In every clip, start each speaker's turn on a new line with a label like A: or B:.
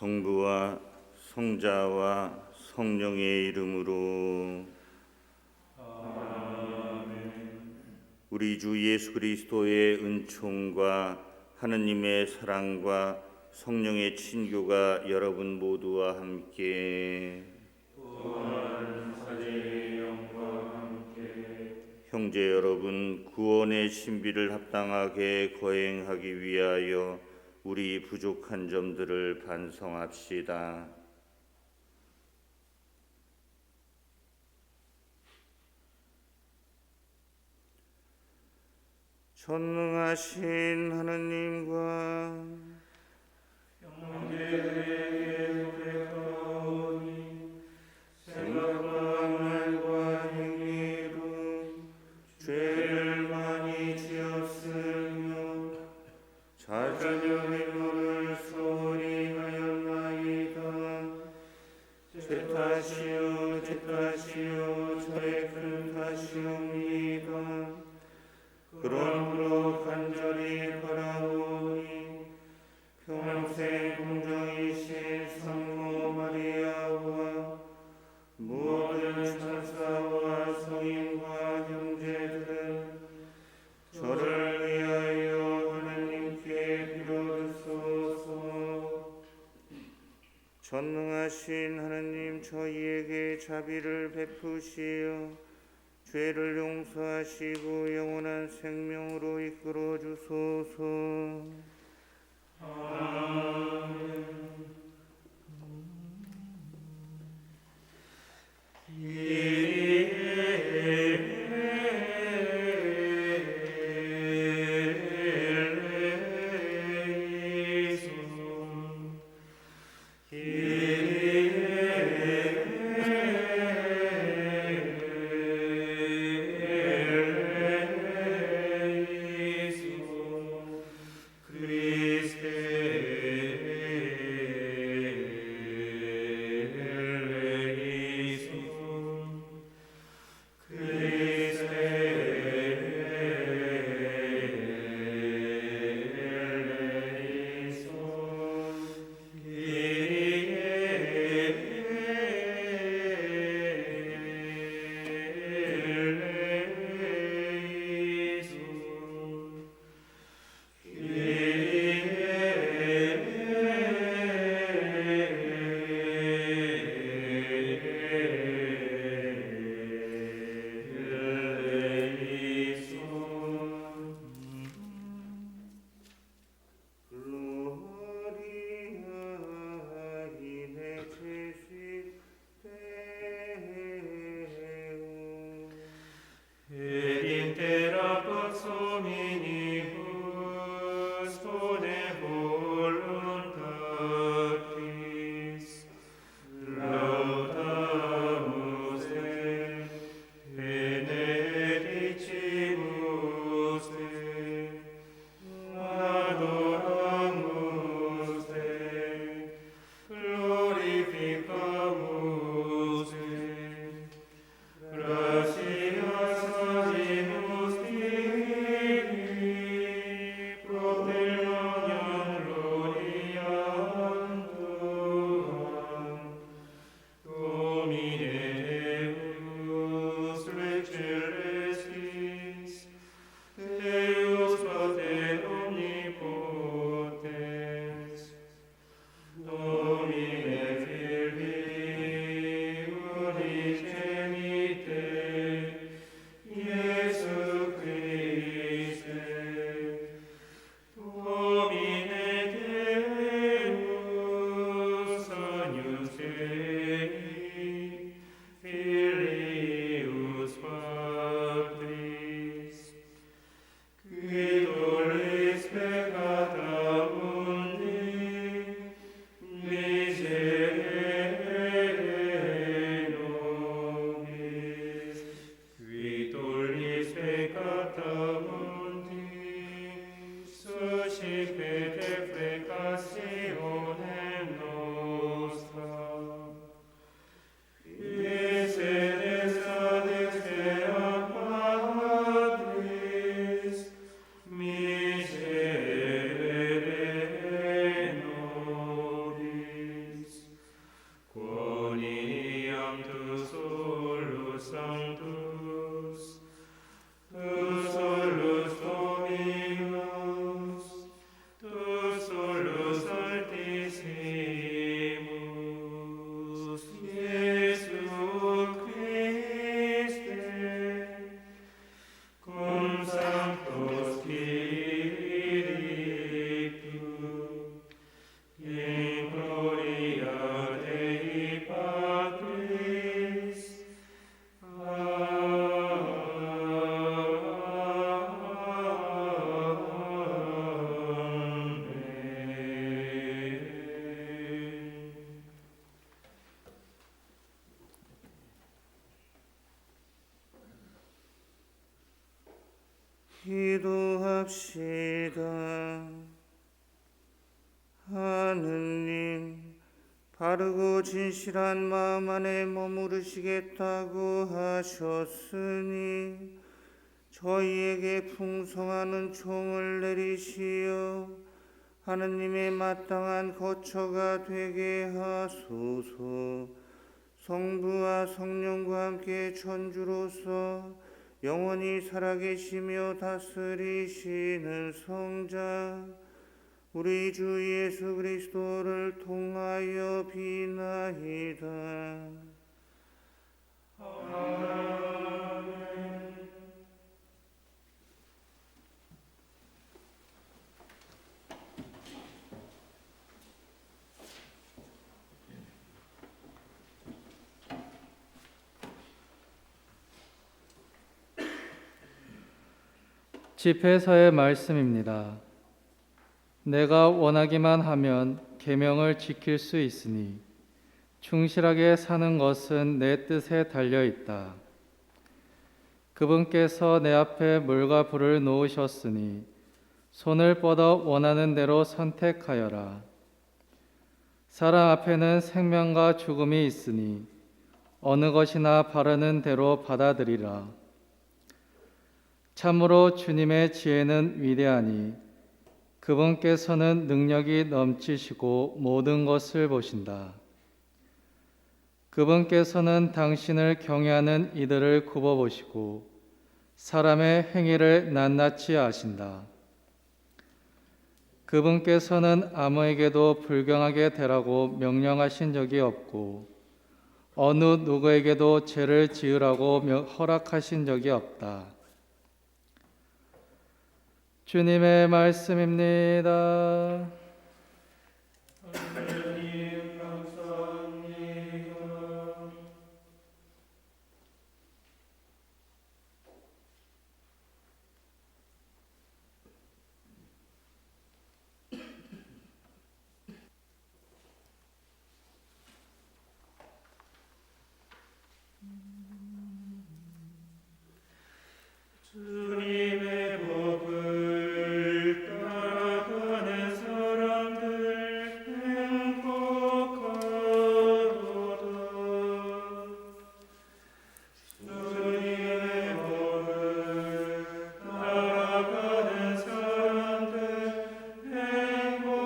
A: 성부와 성자와 성령의 이름으로 아멘. 우리 주 예수 그리스도의 은총과 하느님의 사랑과 성령의 친교가 여러분 모두와 함께 또한 사제의 영과 함께 형제 여러분, 구원의 신비를 합당하게 거행하기 위하여 우리 부족한 점들을 반성합시다. 전능하신 하느님과 형제들에게 고백하오니 생각과 말과 행위로 죄를 많이 지었으며 자자녀의 노를 소홀히 하였나이다. 제 탓이요 제 탓이요 저의 큰 탓이옵니다. 그러므로 간절히 바라오니 평생 공정이신 성모 마리아와 모든 천사와 성인과 형제들은 저를 위하여 하나님께 빌어주소서. 전능하신 하나님, 저희에게 자비를 베푸시어 죄를 용서하시고 영원한 생명으로 이끌어 주소서. 아멘. 기도합시다. 하느님, 바르고 진실한 마음 안에 머무르시겠다고 하셨으니 저희에게 풍성한 은총을 내리시어 하느님의 마땅한 거처가 되게 하소서. 성부와 성령과 함께 천주로서 영원히 살아계시며 다스리시는 성자 우리 주 예수 그리스도를 통하여 비나이다. 아멘.
B: 집회서의 말씀입니다. 내가 원하기만 하면 계명을 지킬 수 있으니 충실하게 사는 것은 내 뜻에 달려 있다. 그분께서 내 앞에 물과 불을 놓으셨으니 손을 뻗어 원하는 대로 선택하여라. 사람 앞에는 생명과 죽음이 있으니 어느 것이나 바라는 대로 받아들이라. 참으로 주님의 지혜는 위대하니 그분께서는 능력이 넘치시고 모든 것을 보신다. 그분께서는 당신을 경외하는 이들을 굽어보시고 사람의 행위를 낱낱이 아신다. 그분께서는 아무에게도 불경하게 되라고 명령하신 적이 없고 어느 누구에게도 죄를 지으라고 허락하신 적이 없다. 주님의 말씀입니다.
A: 하나님 감사합니다. 주님의 법을 따라가는 사람들 행복하도다. 주님의 법을 따라가는 사람들 행복하도다.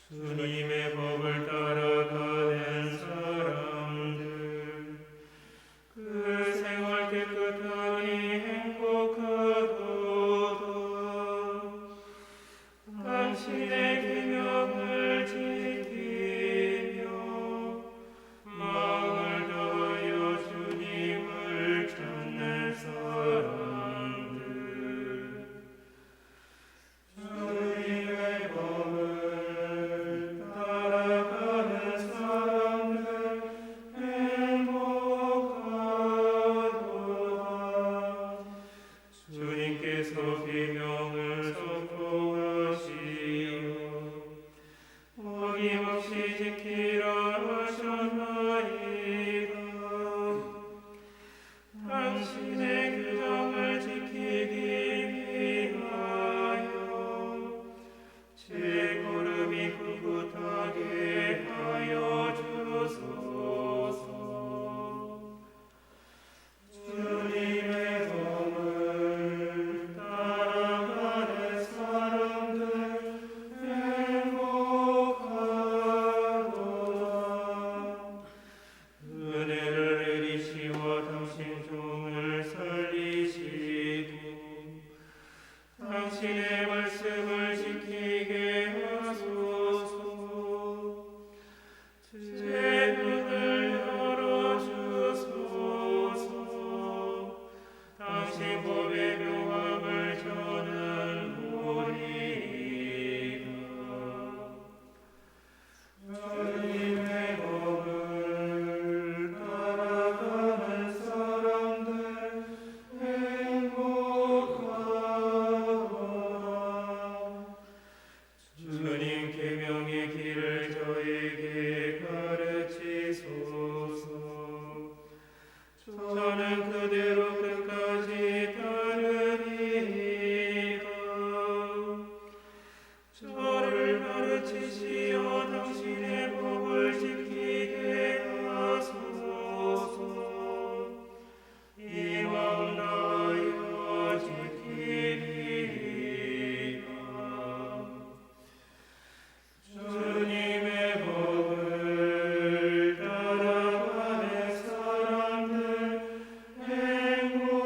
A: 주님의 법을 따라가는 사람들 그 생활 깨끗하니 행복하도다. 당신의 계명을 지키며 마음을 다하여 주님을 찾는 사람들 주님의 법을 따라가는 사람들 행복하도다. 주님께서 계명을 선포하시어 저를 가르치시어 당신의 법을 지키게 하소서. 이왕 나여 지키리라. 주님의 법을 따라가는 사람들 행복하도다.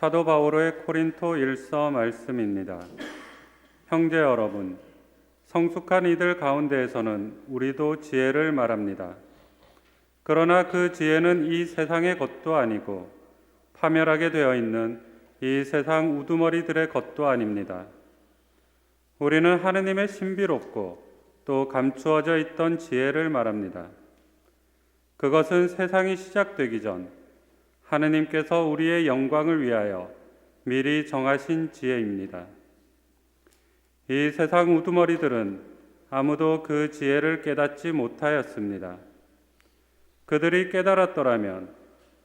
C: 사도 바오로의 코린토 1서 말씀입니다. 형제 여러분, 성숙한 이들 가운데에서는 우리도 지혜를 말합니다. 그러나 그 지혜는 이 세상의 것도 아니고 파멸하게 되어 있는 이 세상 우두머리들의 것도 아닙니다. 우리는 하느님의 신비롭고 또 감추어져 있던 지혜를 말합니다. 그것은 세상이 시작되기 전 하느님께서 우리의 영광을 위하여 미리 정하신 지혜입니다. 이 세상 우두머리들은 아무도 그 지혜를 깨닫지 못하였습니다. 그들이 깨달았더라면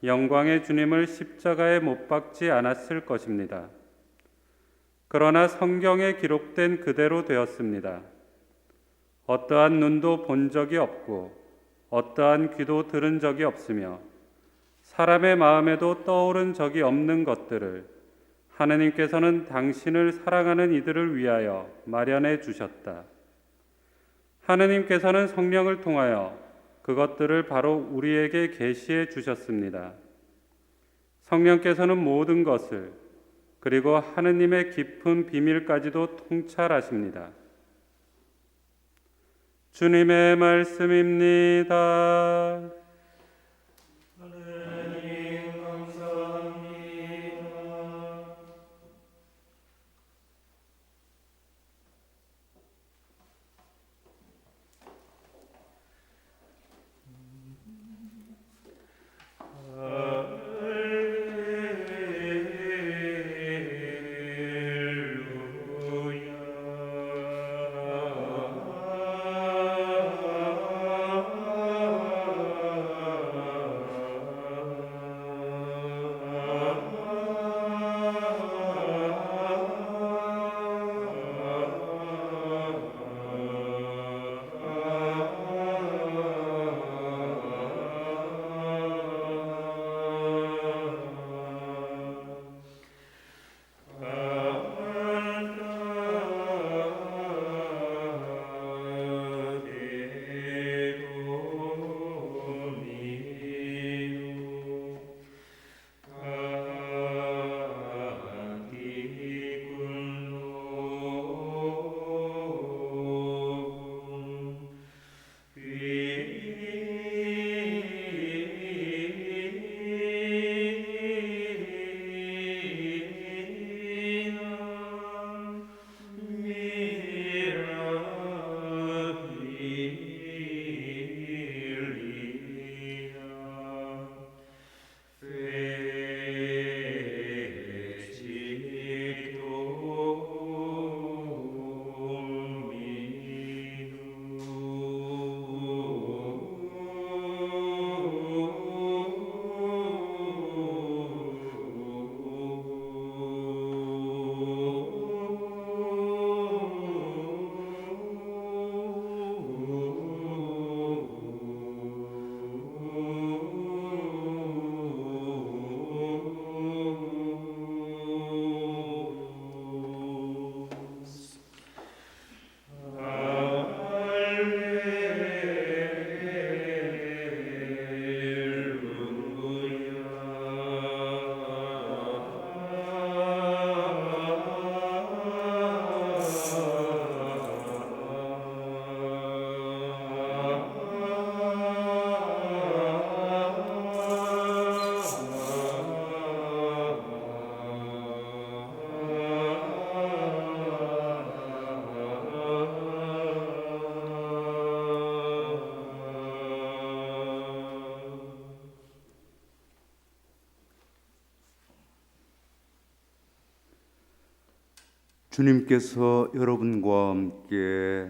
C: 영광의 주님을 십자가에 못 박지 않았을 것입니다. 그러나 성경에 기록된 그대로 되었습니다. 어떠한 눈도 본 적이 없고 어떠한 귀도 들은 적이 없으며 사람의 마음에도 떠오른 적이 없는 것들을 하느님께서는 당신을 사랑하는 이들을 위하여 마련해 주셨다. 하느님께서는 성령을 통하여 그것들을 바로 우리에게 계시해 주셨습니다. 성령께서는 모든 것을 그리고 하느님의 깊은 비밀까지도 통찰하십니다. 주님의 말씀입니다.
A: 하느님 감사합니다.
D: 주님께서 여러분과 함께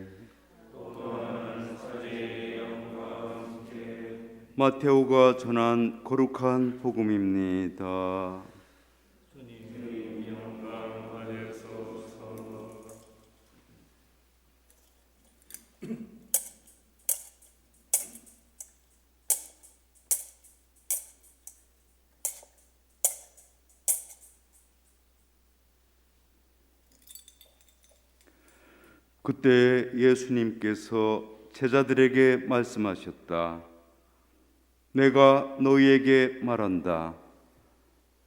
D: 마테오가 전한 거룩한 복음입니다. 그때 예수님께서 제자들에게 말씀하셨다. 내가 너희에게 말한다.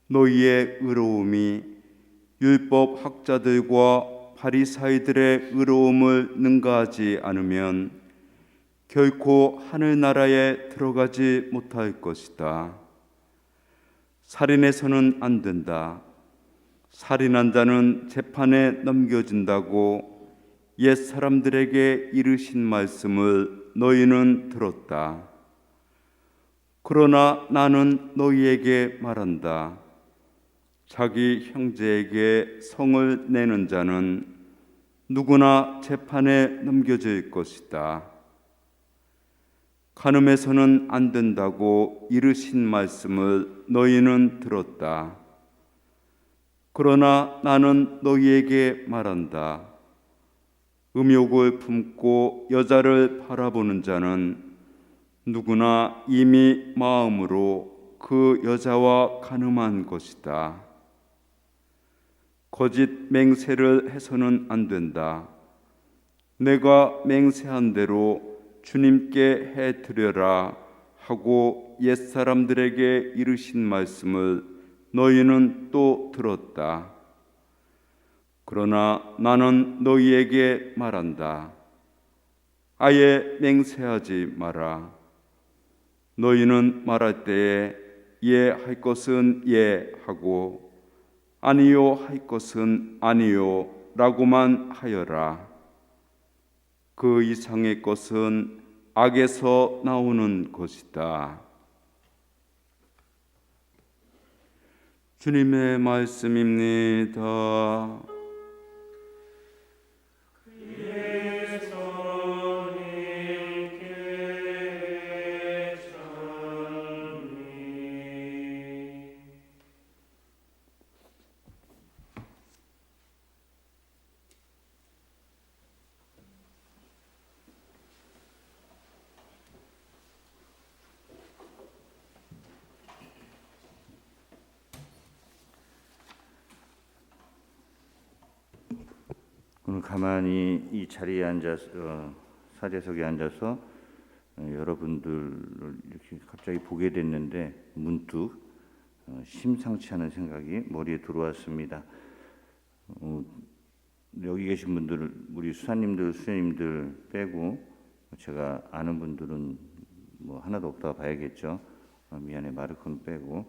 D: 너희의 의로움이 율법 학자들과 바리사이들의 의로움을 능가하지 않으면 결코 하늘나라에 들어가지 못할 것이다. 살인해서는 안 된다. 살인한 자는 재판에 넘겨진다고 옛 사람들에게 이르신 말씀을 너희는 들었다. 그러나 나는 너희에게 말한다. 자기 형제에게 성을 내는 자는 누구나 재판에 넘겨질 것이다. 간음해서는 안 된다고 이르신 말씀을 너희는 들었다. 그러나 나는 너희에게 말한다. 음욕을 품고 여자를 바라보는 자는 누구나 이미 마음으로 그 여자와 간음한 것이다. 거짓 맹세를 해서는 안 된다. 내가 맹세한 대로 주님께 해드려라 하고 옛사람들에게 이르신 말씀을 너희는 또 들었다. 그러나 나는 너희에게 말한다. 아예 맹세하지 마라. 너희는 말할 때에 예 할 것은 예 하고 아니요 할 것은 아니요 라고만 하여라. 그 이상의 것은 악에서 나오는 것이다. 주님의 말씀입니다.
E: 오늘 가만히 이 자리에 앉아서 사제석에 앉아서 여러분들을 이렇게 갑자기 보게 됐는데 문득 심상치 않은 생각이 머리에 들어왔습니다. 여기 계신 분들, 우리 수사님들, 수녀님들 빼고 제가 아는 분들은 뭐 하나도 없다고 봐야겠죠. 미안해, 마르코는 빼고.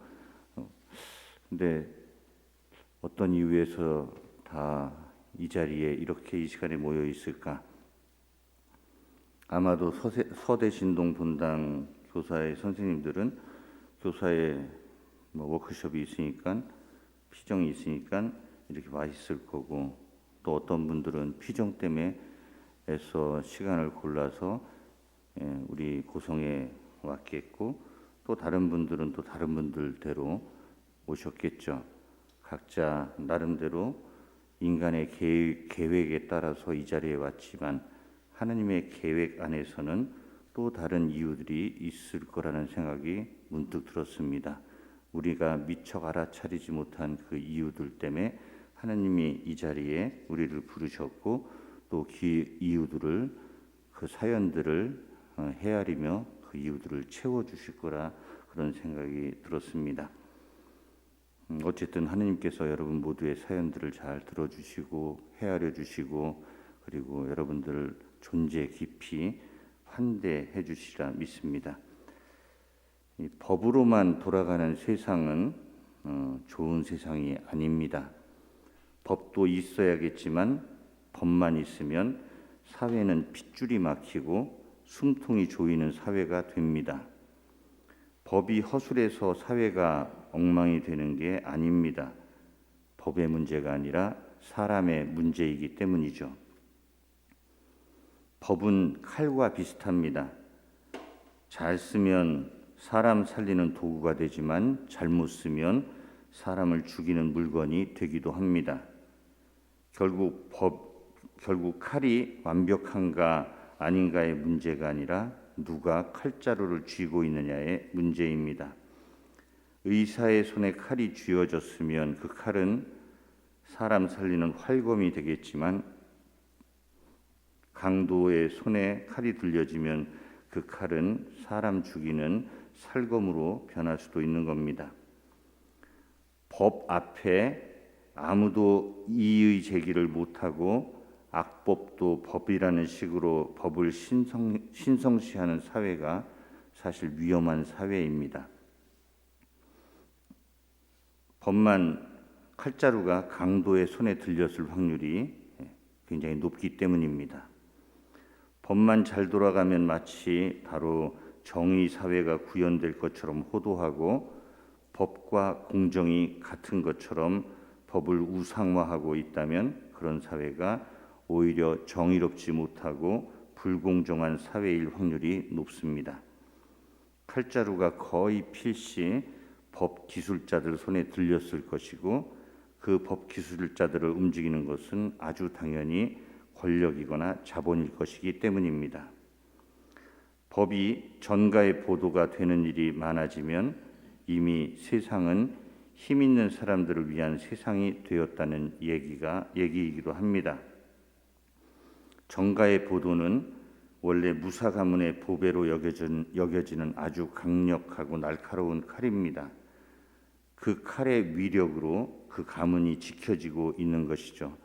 E: 근데 어떤 이유에서 다 이 자리에 이렇게 이 시간에 모여 있을까? 아마도 서대 신동 분당 교사의 선생님들은 교사의 워크숍이 있으니까, 피정이 있으니까 이렇게 와 있을 거고, 또 어떤 분들은 피정 때문에 애써 시간을 골라서 우리 고성에 왔겠고, 또 다른 분들은 또 다른 분들대로 오셨겠죠. 각자 나름대로 인간의 계획에 따라서 이 자리에 왔지만 하나님의 계획 안에서는 또 다른 이유들이 있을 거라는 생각이 문득 들었습니다. 우리가 미처 알아차리지 못한 그 이유들 때문에 하나님이 이 자리에 우리를 부르셨고, 또 그 이유들을, 그 사연들을 헤아리며 그 이유들을 채워주실 거라 그런 생각이 들었습니다. 어쨌든 하느님께서 여러분 모두의 사연들을 잘 들어주시고 헤아려 주시고, 그리고 여러분들 존재 깊이 환대해 주시라 믿습니다. 이 법으로만 돌아가는 세상은 좋은 세상이 아닙니다. 법도 있어야겠지만 법만 있으면 사회는 핏줄이 막히고 숨통이 조이는 사회가 됩니다. 법이 허술해서 사회가 엉망이 되는 게 아닙니다. 법의 문제가 아니라 사람의 문제이기 때문이죠. 법은 칼과 비슷합니다. 잘 쓰면 사람 살리는 도구가 되지만 잘못 쓰면 사람을 죽이는 물건이 되기도 합니다. 결국 칼이 완벽한가 아닌가의 문제가 아니라 누가 칼자루를 쥐고 있느냐의 문제입니다. 의사의 손에 칼이 쥐어졌으면 그 칼은 사람 살리는 활검이 되겠지만 강도의 손에 칼이 들려지면 그 칼은 사람 죽이는 살검으로 변할 수도 있는 겁니다. 법 앞에 아무도 이의 제기를 못하고 악법도 법이라는 식으로 법을 신성시하는 사회가 사실 위험한 사회입니다. 법만 칼자루가 강도의 손에 들렸을 확률이 굉장히 높기 때문입니다. 법만 잘 돌아가면 마치 바로 정의 사회가 구현될 것처럼 호도하고 법과 공정이 같은 것처럼 법을 우상화하고 있다면 그런 사회가 오히려 정의롭지 못하고 불공정한 사회일 확률이 높습니다. 칼자루가 거의 필시 법 기술자들 손에 들렸을 것이고 그 법 기술자들을 움직이는 것은 아주 당연히 권력이거나 자본일 것이기 때문입니다. 법이 전가의 보도가 되는 일이 많아지면 이미 세상은 힘 있는 사람들을 위한 세상이 되었다는 얘기이기도 합니다. 전가의 보도는 원래 무사 가문의 보배로 여겨지는 아주 강력하고 날카로운 칼입니다. 그 칼의 위력으로 그 가문이 지켜지고 있는 것이죠.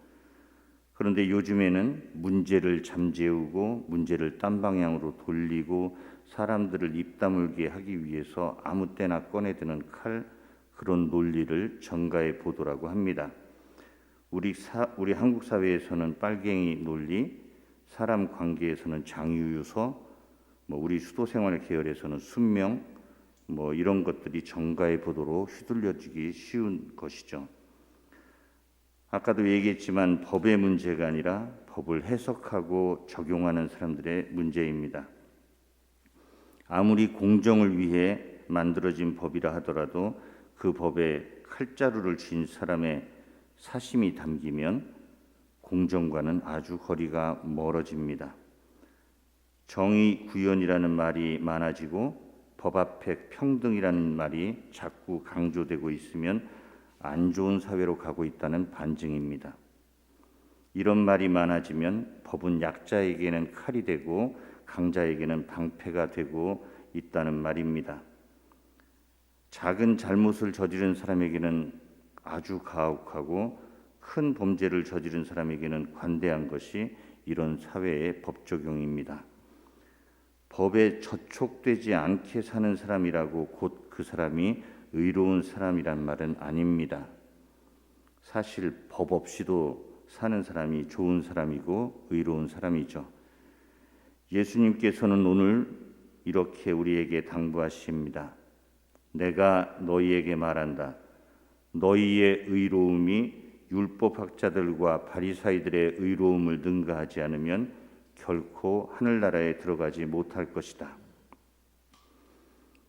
E: 그런데 요즘에는 문제를 잠재우고 문제를 딴 방향으로 돌리고 사람들을 입 다물게 하기 위해서 아무 때나 꺼내드는 칼, 그런 논리를 전가의 보도라고 합니다. 우리 한국 사회에서는 빨갱이 논리, 사람 관계에서는 장유유서, 우리 수도생활 계열에서는 순명, 이런 것들이 전가의 보도로 휘둘려지기 쉬운 것이죠. 아까도 얘기했지만 법의 문제가 아니라 법을 해석하고 적용하는 사람들의 문제입니다. 아무리 공정을 위해 만들어진 법이라 하더라도 그 법에 칼자루를 쥔 사람의 사심이 담기면 공정과는 아주 거리가 멀어집니다. 정의 구현이라는 말이 많아지고 법 앞에 평등이라는 말이 자꾸 강조되고 있으면 안 좋은 사회로 가고 있다는 반증입니다. 이런 말이 많아지면 법은 약자에게는 칼이 되고 강자에게는 방패가 되고 있다는 말입니다. 작은 잘못을 저지른 사람에게는 아주 가혹하고 큰 범죄를 저지른 사람에게는 관대한 것이 이런 사회의 법 적용입니다. 법에 저촉되지 않게 사는 사람이라고 곧 그 사람이 의로운 사람이란 말은 아닙니다. 사실 법 없이도 사는 사람이 좋은 사람이고 의로운 사람이죠. 예수님께서는 오늘 이렇게 우리에게 당부하십니다. 내가 너희에게 말한다. 너희의 의로움이 율법학자들과 바리사이들의 의로움을 능가하지 않으면 결코 하늘나라에 들어가지 못할 것이다.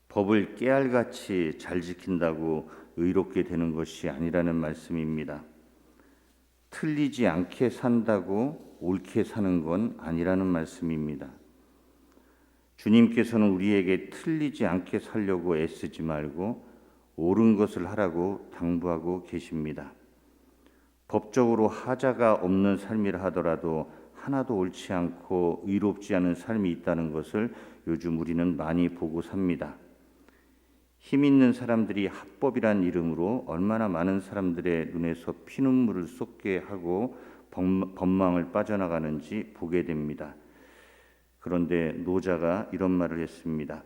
E: 법을 깨알같이 잘 지킨다고 의롭게 되는 것이 아니라는 말씀입니다. 틀리지 않게 산다고 옳게 사는 건 아니라는 말씀입니다. 주님께서는 우리에게 틀리지 않게 살려고 애쓰지 말고 옳은 것을 하라고 당부하고 계십니다. 법적으로 하자가 없는 삶이라 하더라도 하나도 옳지 않고 의롭지 않은 삶이 있다는 것을 요즘 우리는 많이 보고 삽니다. 힘 있는 사람들이 합법이란 이름으로 얼마나 많은 사람들의 눈에서 피눈물을 쏟게 하고 법망을 빠져나가는지 보게 됩니다. 그런데 노자가 이런 말을 했습니다.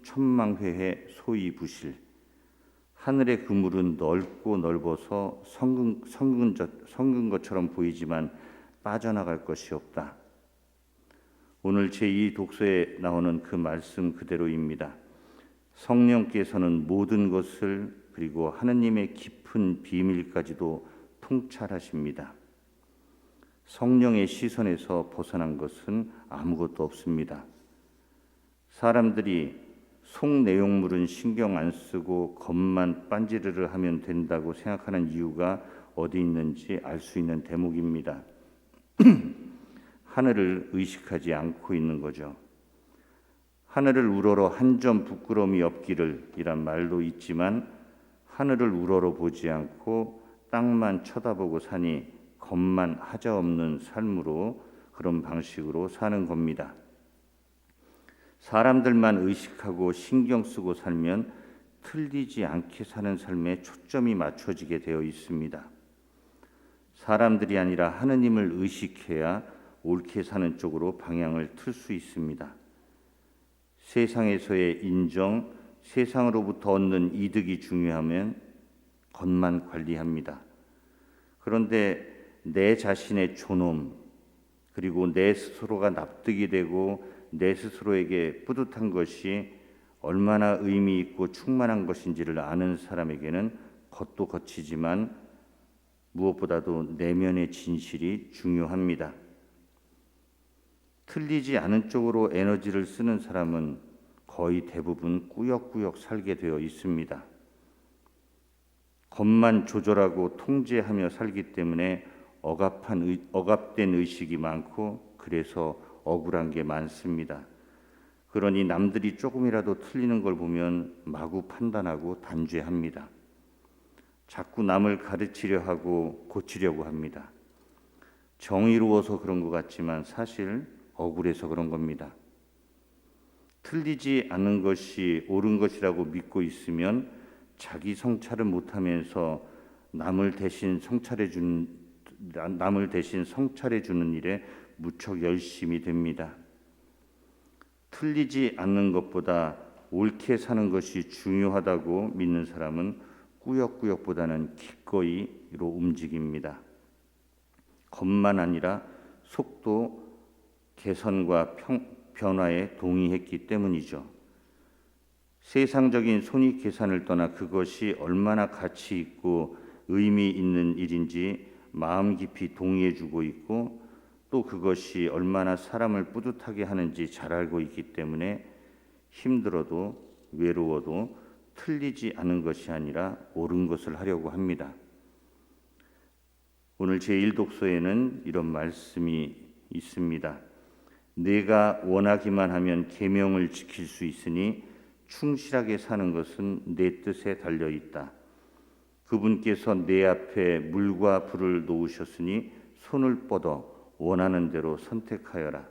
E: 천망회해 소이부실. 하늘의 그물은 넓고 넓어서 성근 것처럼 보이지만 빠져나갈 것이 없다. 오늘 제2 독서에 나오는 그 말씀 그대로입니다. 성령께서는 모든 것을 그리고 하느님의 깊은 비밀까지도 통찰하십니다. 성령의 시선에서 벗어난 것은 아무것도 없습니다. 사람들이 속 내용물은 신경 안 쓰고 겉만 빤지르르 하면 된다고 생각하는 이유가 어디 있는지 알 수 있는 대목입니다. 하늘을 의식하지 않고 있는 거죠. 하늘을 우러러 한 점 부끄러움이 없기를 이란 말도 있지만 하늘을 우러러 보지 않고 땅만 쳐다보고 사니 겉만 하자없는 삶으로 그런 방식으로 사는 겁니다. 사람들만 의식하고 신경 쓰고 살면 틀리지 않게 사는 삶에 초점이 맞춰지게 되어 있습니다. 사람들이 아니라 하느님을 의식해야 옳게 사는 쪽으로 방향을 틀 수 있습니다. 세상에서의 인정, 세상으로부터 얻는 이득이 중요하면 겉만 관리합니다. 그런데 내 자신의 존엄, 그리고 내 스스로가 납득이 되고 내 스스로에게 뿌듯한 것이 얼마나 의미 있고 충만한 것인지를 아는 사람에게는 겉도 겉이지만 무엇보다도 내면의 진실이 중요합니다. 틀리지 않은 쪽으로 에너지를 쓰는 사람은 거의 대부분 꾸역꾸역 살게 되어 있습니다. 겉만 조절하고 통제하며 살기 때문에 억압된 의식이 많고 그래서 억울한 게 많습니다. 그러니 남들이 조금이라도 틀리는 걸 보면 마구 판단하고 단죄합니다. 자꾸 남을 가르치려 하고 고치려고 합니다. 정의로워서 그런 것 같지만 사실 억울해서 그런 겁니다. 틀리지 않는 것이 옳은 것이라고 믿고 있으면 자기 성찰을 못하면서 남을 대신 성찰해 주는 일에 무척 열심이 됩니다. 틀리지 않는 것보다 옳게 사는 것이 중요하다고 믿는 사람은 꾸역꾸역보다는 기꺼이로 움직입니다. 겉만 아니라 속도 개선과 변화에 동의했기 때문이죠. 세상적인 손익 계산을 떠나 그것이 얼마나 가치 있고 의미 있는 일인지 마음 깊이 동의해주고 있고 또 그것이 얼마나 사람을 뿌듯하게 하는지 잘 알고 있기 때문에 힘들어도 외로워도 틀리지 않은 것이 아니라 옳은 것을 하려고 합니다. 오늘 제1독서에는 이런 말씀이 있습니다. 내가 원하기만 하면 계명을 지킬 수 있으니 충실하게 사는 것은 내 뜻에 달려 있다. 그분께서 내 앞에 물과 불을 놓으셨으니 손을 뻗어 원하는 대로 선택하여라.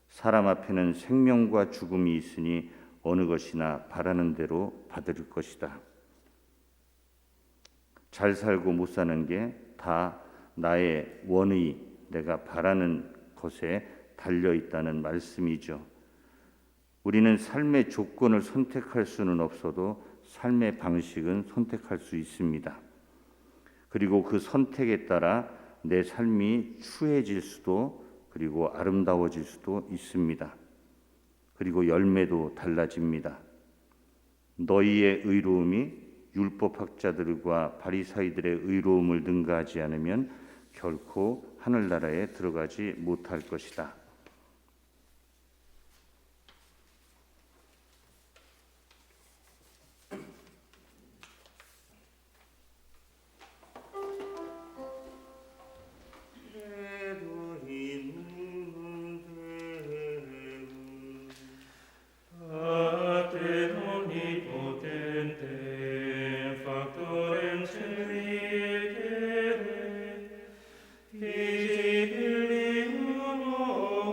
E: 사람 앞에는 생명과 죽음이 있으니 어느 것이나 바라는 대로 받을 것이다. 잘 살고 못 사는 게 다 나의 원의, 내가 바라는 것에 달려 있다는 말씀이죠. 우리는 삶의 조건을 선택할 수는 없어도 삶의 방식은 선택할 수 있습니다. 그리고 그 선택에 따라 내 삶이 추해질 수도 그리고 아름다워질 수도 있습니다. 그리고 열매도 달라집니다. 너희의 의로움이 율법학자들과 바리사이들의 의로움을 능가하지 않으면 결코 하늘나라에 들어가지 못할 것이다.
A: Figli uno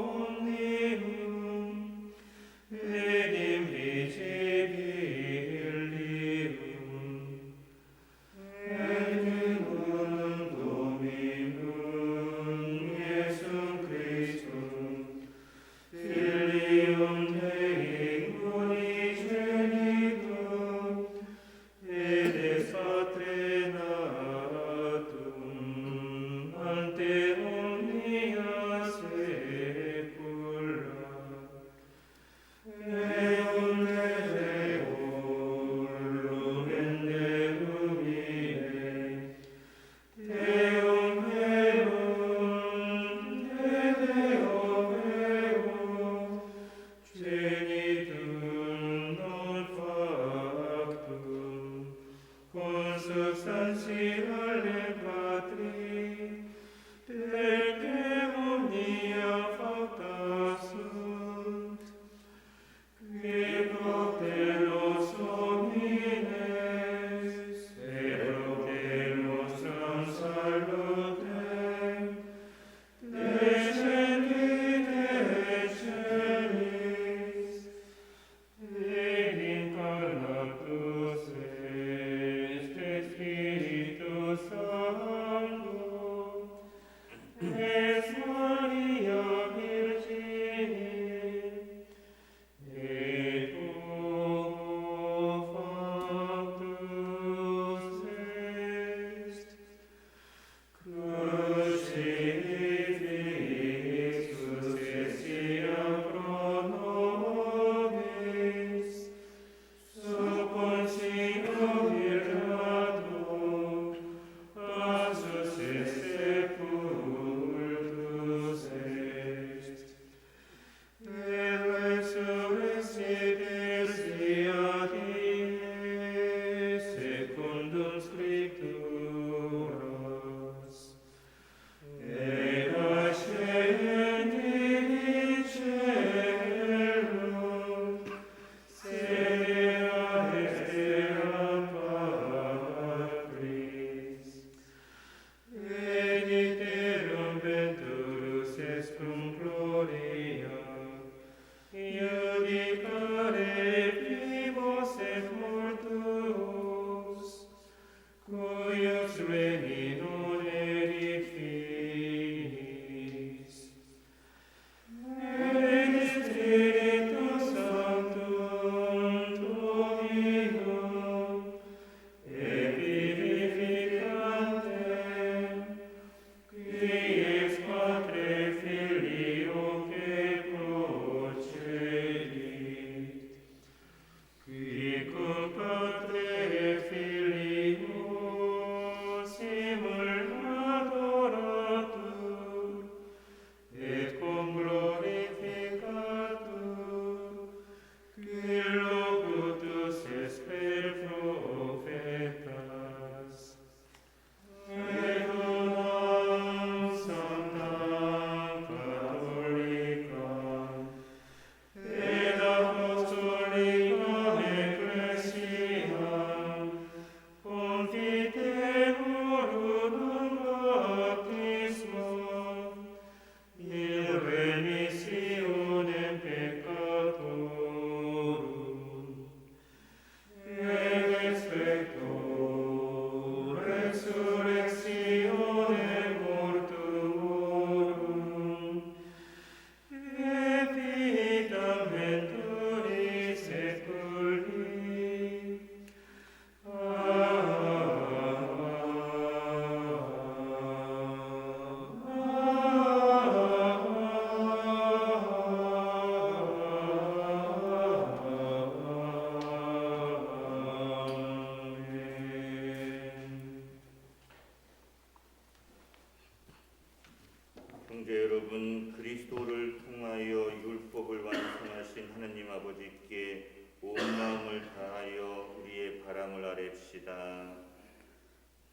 E: 형제 여러분, 그리스도를 통하여 율법을 완성하신 하느님 아버지께 온 마음을 다하여 우리의 바람을 아뢰읍시다.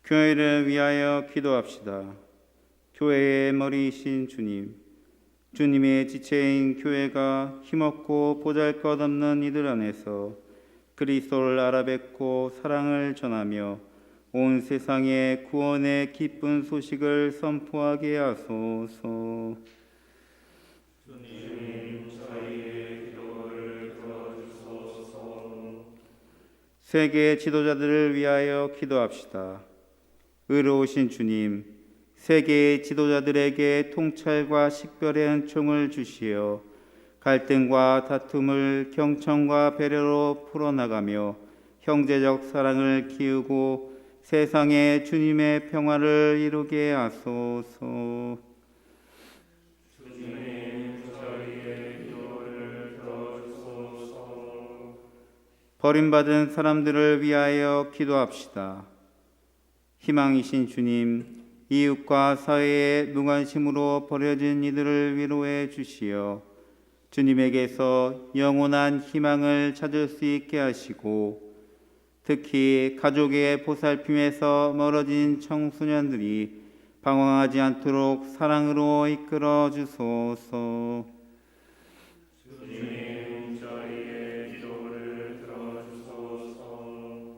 F: 교회를 위하여 기도합시다. 교회의 머리이신 주님, 주님의 지체인 교회가 힘없고 보잘것없는 이들 안에서 그리스도를 알아뵙고 사랑을 전하며 온 세상에 구원의 기쁜 소식을 선포하게 하소서.
A: 주님, 저희의 기도를 들어주소서.
F: 세계 지도자들을 위하여 기도합시다. 의로우신 주님, 세계의 지도자들에게 통찰과 식별의 은총을 주시어 갈등과 다툼을 경청과 배려로 풀어나가며 형제적 사랑을 키우고 세상에 주님의 평화를 이루게 하소서.
A: 주님, 저희의 기도를 들어주소서.
F: 버림받은 사람들을 위하여 기도합시다. 희망이신 주님, 이웃과 사회의 무관심으로 버려진 이들을 위로해 주시어 주님에게서 영원한 희망을 찾을 수 있게 하시고 특히 가족의 보살핌에서 멀어진 청소년들이 방황하지 않도록 사랑으로 이끌어 주소서.
A: 주님 저희의 기도를 들어주소서.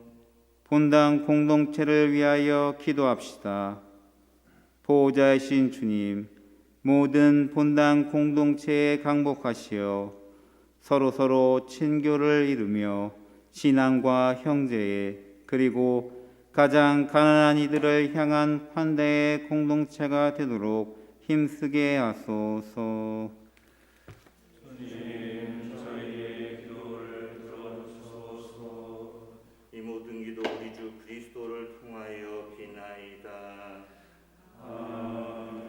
F: 본당 공동체를 위하여 기도합시다. 보호자이신 주님, 모든 본당 공동체에 강복하시어 서로 친교를 이루며 신앙과 형제에 그리고 가장 가난한 이들을 향한 환대의 공동체가 되도록 힘쓰게 하소서.
A: 주님 저희의 기도를 들어주소서.
E: 이 모든 기도 우리 주 그리스도를 통하여 비나이다.
A: 아멘.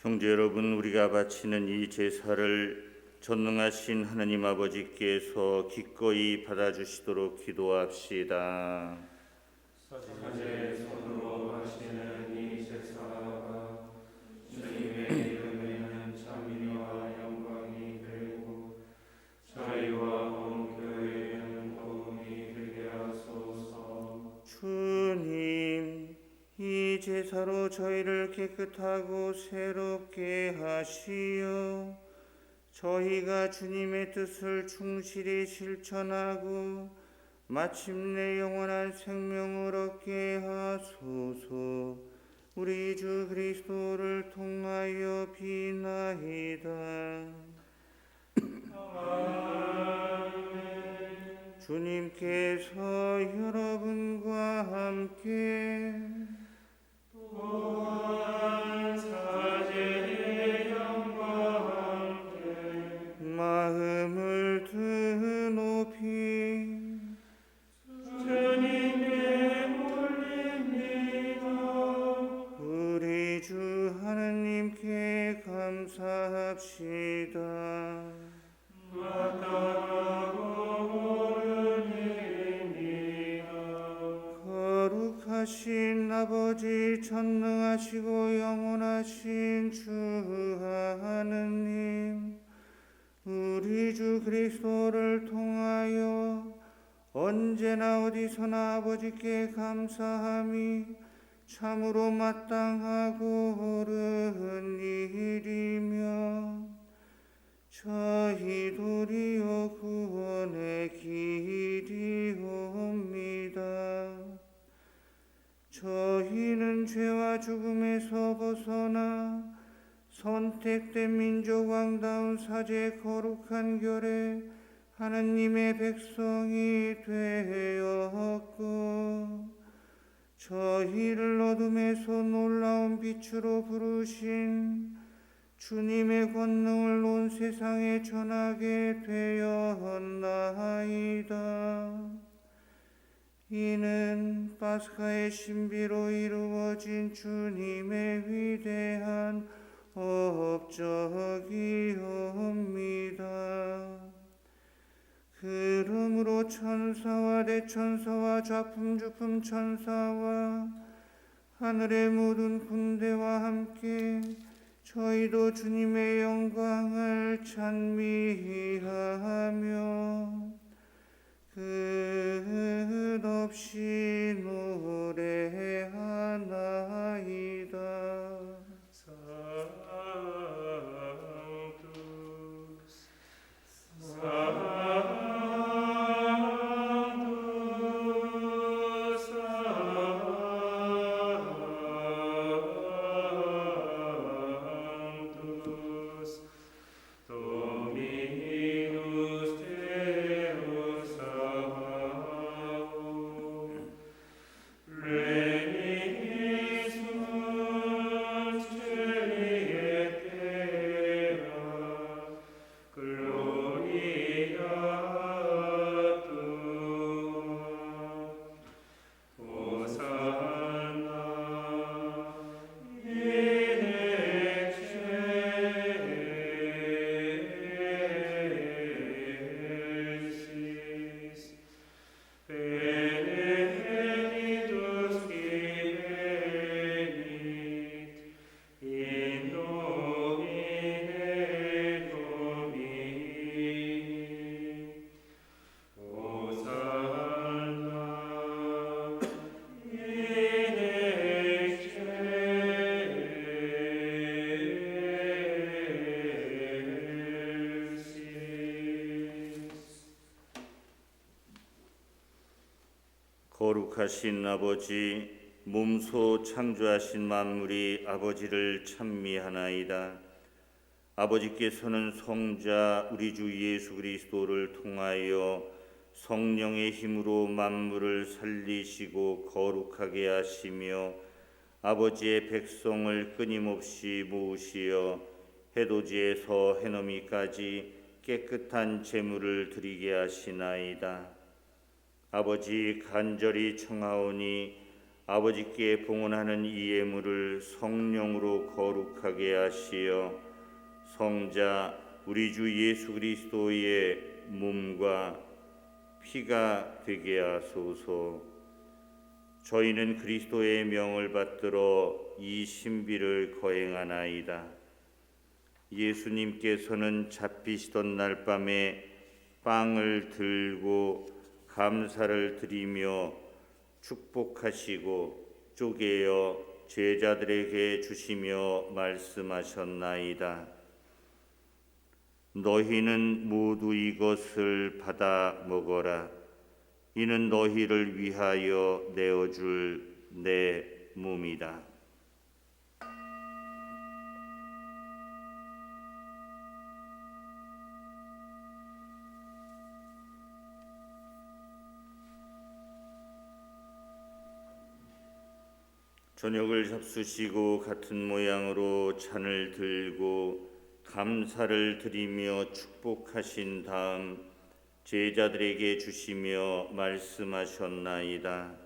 E: 형제 여러분, 우리가 바치는 이 제사를 전능하신 하나님 아버지께서 기꺼이 받아주시도록 기도합시다.
A: 사제 손으로 하시는 이 제사가 주님의 이름에는 찬미와 영광이 되고 저희와 온 교회에는 도움이 되게 하소서.
E: 주님, 이 제사로 저희를 깨끗하고 새롭게 하시어 저희가 주님의 뜻을 충실히 실천하고 마침내 영원한 생명을 얻게 하소서. 우리 주 그리스도를 통하여 비나이다. 주님께서 여러분과 함께
A: 또한 사제의 영과 함께
E: 마음을 드높이
A: 주님께 올립니다.
E: 우리 주 하느님께 감사합시다.
A: 마땅하고 옳은 일입니다.
E: 거룩하신 아버지, 전능하시고 영원하신 주 하느님, 우리 주 그리스도를 통하여 언제나 어디서나 아버지께 감사함이 참으로 마땅하고 옳은 일이며 저희들이여 구원의 길이옵니다. 저희는 죄와 죽음에서 벗어나 선택된 민족 왕다운 사제 거룩한 결에 하느님의 백성이 되었고 저희를 어둠에서 놀라운 빛으로 부르신 주님의 권능을 온 세상에 전하게 되었나이다.
F: 이는 파스카의 신비로 이루어진 주님의 위대한 업적이옵니다. 그러므로 천사와 대천사와 좌품주품 천사와 하늘의 모든 군대와 함께 저희도 주님의 영광을 찬미하며 끝없이 노래하나이다.
E: 거룩하신 아버지, 몸소 창조하신 만물이 아버지를 찬미하나이다. 아버지께서는 성자 우리 주 예수 그리스도를 통하여 성령의 힘으로 만물을 살리시고 거룩하게 하시며 아버지의 백성을 끊임없이 모으시어 해돋이에서 해넘이까지 깨끗한 제물을 드리게 하시나이다. 아버지 간절히 청하오니 아버지께 봉헌하는 이 예물을 성령으로 거룩하게 하시어 성자 우리 주 예수 그리스도의 몸과 피가 되게 하소서. 저희는 그리스도의 명을 받들어 이 신비를 거행하나이다. 예수님께서는 잡히시던 날 밤에 빵을 들고 감사를 드리며 축복하시고 쪼개어 제자들에게 주시며 말씀하셨나이다. 너희는 모두 이것을 받아 먹어라. 이는 너희를 위하여 내어줄 내 몸이다. 저녁을 잡수시고 같은 모양으로 잔을 들고 감사를 드리며 축복하신 다음 제자들에게 주시며 말씀하셨나이다.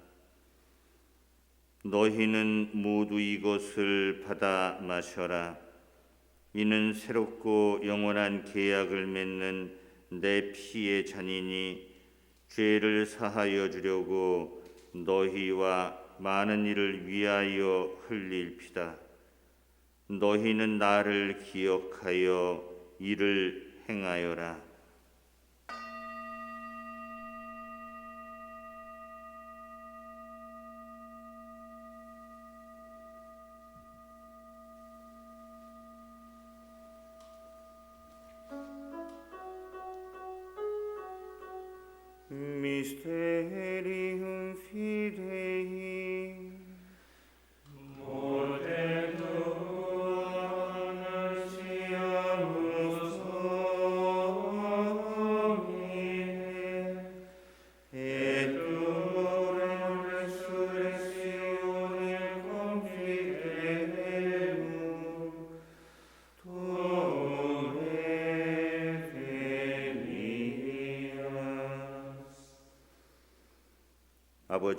E: 너희는 모두 이것을 받아 마셔라. 이는 새롭고 영원한 계약을 맺는 내 피의 잔이니 죄를 사하여 주려고 너희와 많은 이를 위하여 흘릴 피다. 너희는 나를 기억하여 이를 행하여라.
F: Mysterium Fidei.
A: 모델도 안시아무소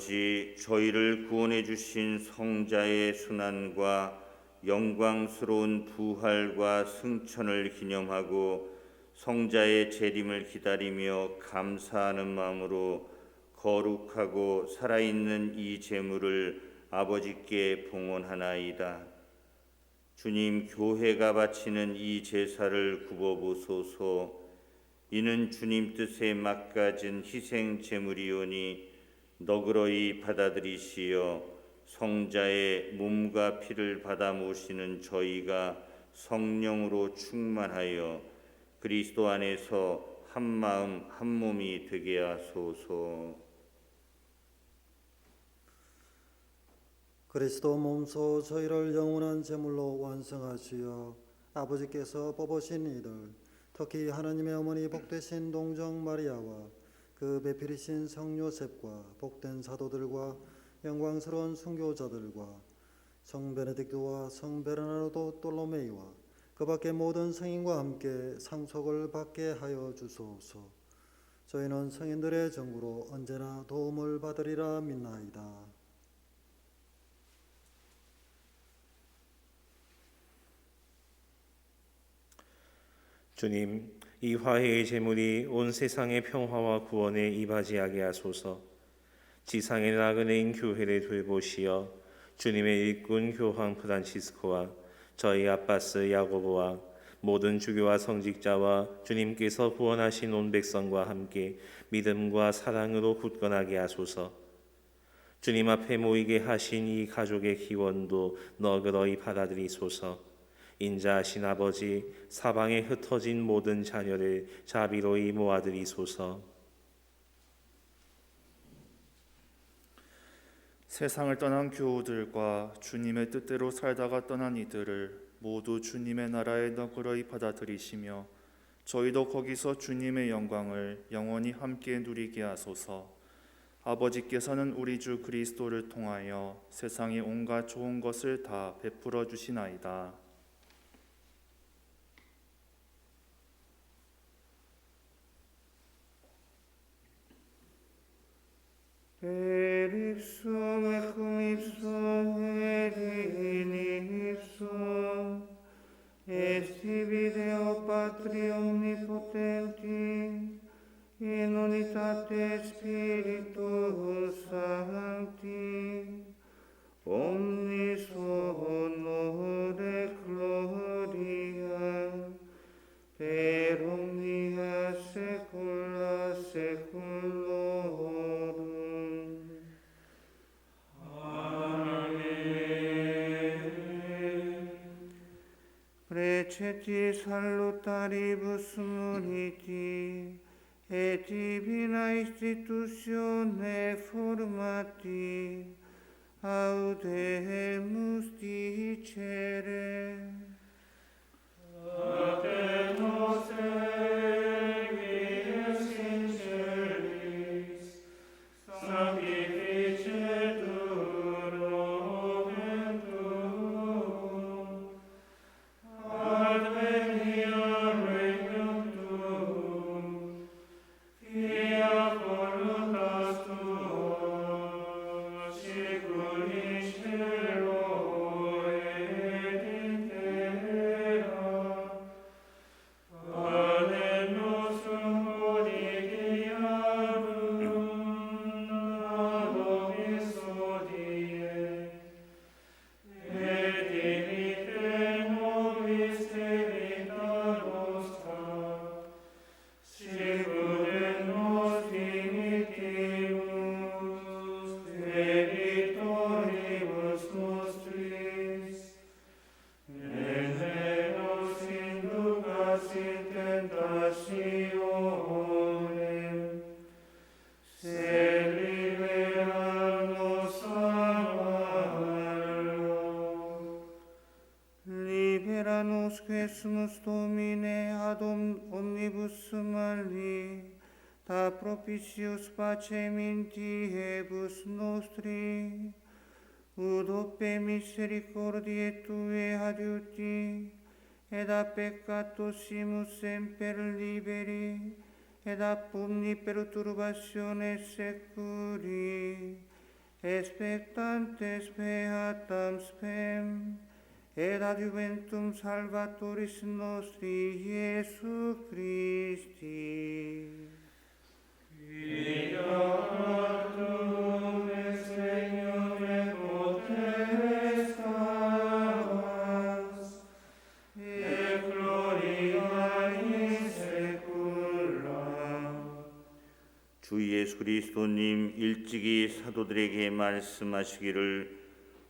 E: 아버지, 저희를 구원해 주신 성자의 순환과 영광스러운 부활과 승천을 기념하고 성자의 재림을 기다리며 감사하는 마음으로 거룩하고 살아있는 이 제물을 아버지께 봉헌하나이다. 주님, 교회가 바치는 이 제사를 굽어보소서. 이는 주님 뜻에 막가진 희생 제물이오니 너그러이 받아들이시어 성자의 몸과 피를 받아 모시는 저희가 성령으로 충만하여 그리스도 안에서 한 마음 한 몸이 되게 하소서.
G: 그리스도 몸소 저희를 영원한 제물로 완성하시어 아버지께서 뽑으신 이들, 특히 하나님의 어머니 복되신 동정 마리아와 그 배필이신 성 요셉과 복된 사도들과 영광스러운 순교자들과 성 베네딕토와 성 베르나르도 돌로메이와 그 밖의 모든 성인과 함께 상속을 받게 하여 주소서. 저희는 성인들의 정구로 언제나 도움을 받으리라 믿나이다.
H: 주님, 이 화해의 제물이 온 세상의 평화와 구원에 이바지하게 하소서. 지상의 나그네인 교회를 돌보시어 주님의 일꾼 교황 프란치스코와 저희 아빠스 야고보와 모든 주교와 성직자와 주님께서 구원하신 온 백성과 함께 믿음과 사랑으로 굳건하게 하소서. 주님 앞에 모이게 하신 이 가족의 기원도 너그러이 받아들이소서. 인자하신 아버지, 사방에 흩어진 모든 자녀를 자비로이 모아들이소서.
I: 세상을 떠난 교우들과 주님의 뜻대로 살다가 떠난 이들을 모두 주님의 나라에 너그러이 받아들이시며 저희도 거기서 주님의 영광을 영원히 함께 누리게 하소서. 아버지께서는 우리 주 그리스도를 통하여 세상의 온갖 좋은 것을 다 베풀어 주시나이다.
F: Per ipsum et cum ipsum et in ipsum est tibi Deo Patri omnipotenti in unitate Spiritus Sancti omnis honor et gloria per omnia saecula saeculorum. Preceti salutaribus muniti et divina institutione formati audemus dicere.
A: Pater noster, qui es in celis, sanctificetur nomen tuum. Adveniat regnum tuum, fiat voluntas tua, sicur in cielo et in terra. Panem nostrum quotidianum da nobis hodie, et dimitte nobis debita nostra, sicur et nos dimittimus debitoribus nostris, et ne nos inducas in tentationem, sed libera nos a malo.
F: Libera nos quesumus Domine ad omnibus mali, da propitius pacem in diebus nostri, ut ope misericordiae Tue adiuti, et a peccatosimus semper liberi, et a omni perturbatione securi, expectantes beatam spem, et adjuventum Salvatoris nostri Iesu Christi.
A: Fiatum ex regnum et potestas, et gloria in saecula.
E: 주 예수 그리스도님 일찍이 사도들에게 말씀하시기를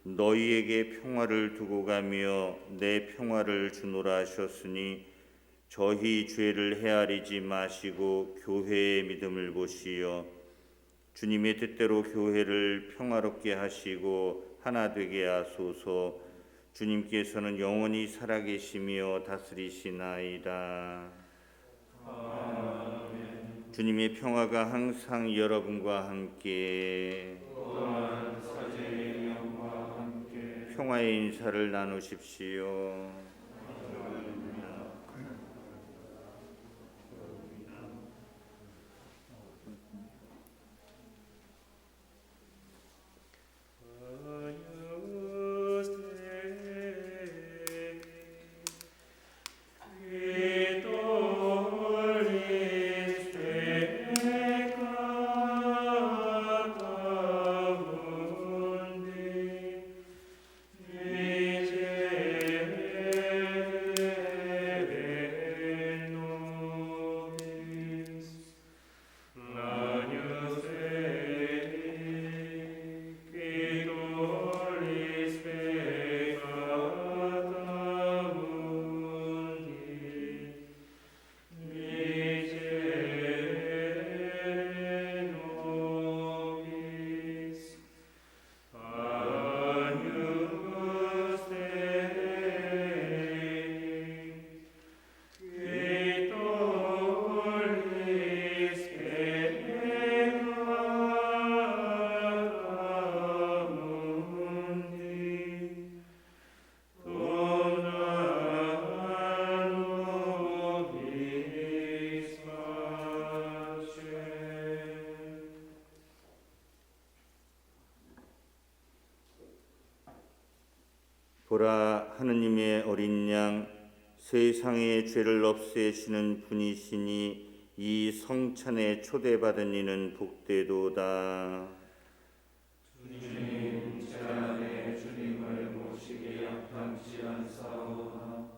E: 너희에게 평화를 두고 가며 내 평화를 주노라 하셨으니 저희 죄를 헤아리지 마시고 교회의 믿음을 보시어 주님의 뜻대로 교회를 평화롭게 하시고 하나 되게 하소서. 주님께서는 영원히 살아계시며 다스리시나이다. 아멘. 주님의 평화가 항상 여러분과 함께
A: 또한 사제의 영과 함께
E: 평화의 인사를 나누십시오. 보라, 하느님의 어린 양, 세상의 죄를 없애시는 분이시니 이 성찬에 초대받은 이는 복되도다.
A: 주님, 제 안에 주님을 모시기 합당치 않사오나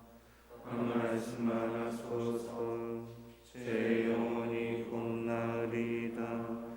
A: 한 말씀만 하소서. 제 영혼이 곧나으리이다.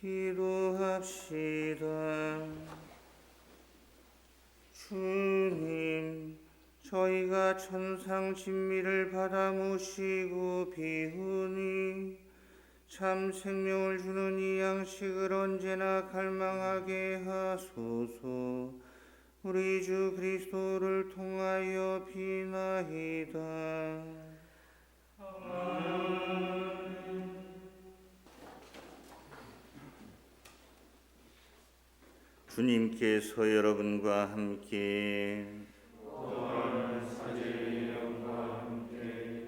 F: 기도합시다. 주님, 저희가 천상 진미를 받아 모시고 비우니 참 생명을 주는 이 양식을 언제나 갈망하게 하소서. 우리 주 그리스도를 통하여 비나이다.
E: 주님께서 여러분과 함께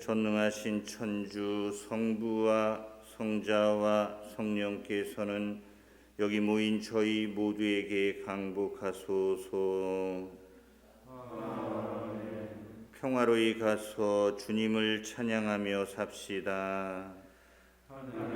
E: 전능하신 천주 성부와 성자와 성령께서는 여기 모인 저희 모두에게 강복하소서. 평화로이 가서 주님을 찬양하며 삽시다.
A: 하나님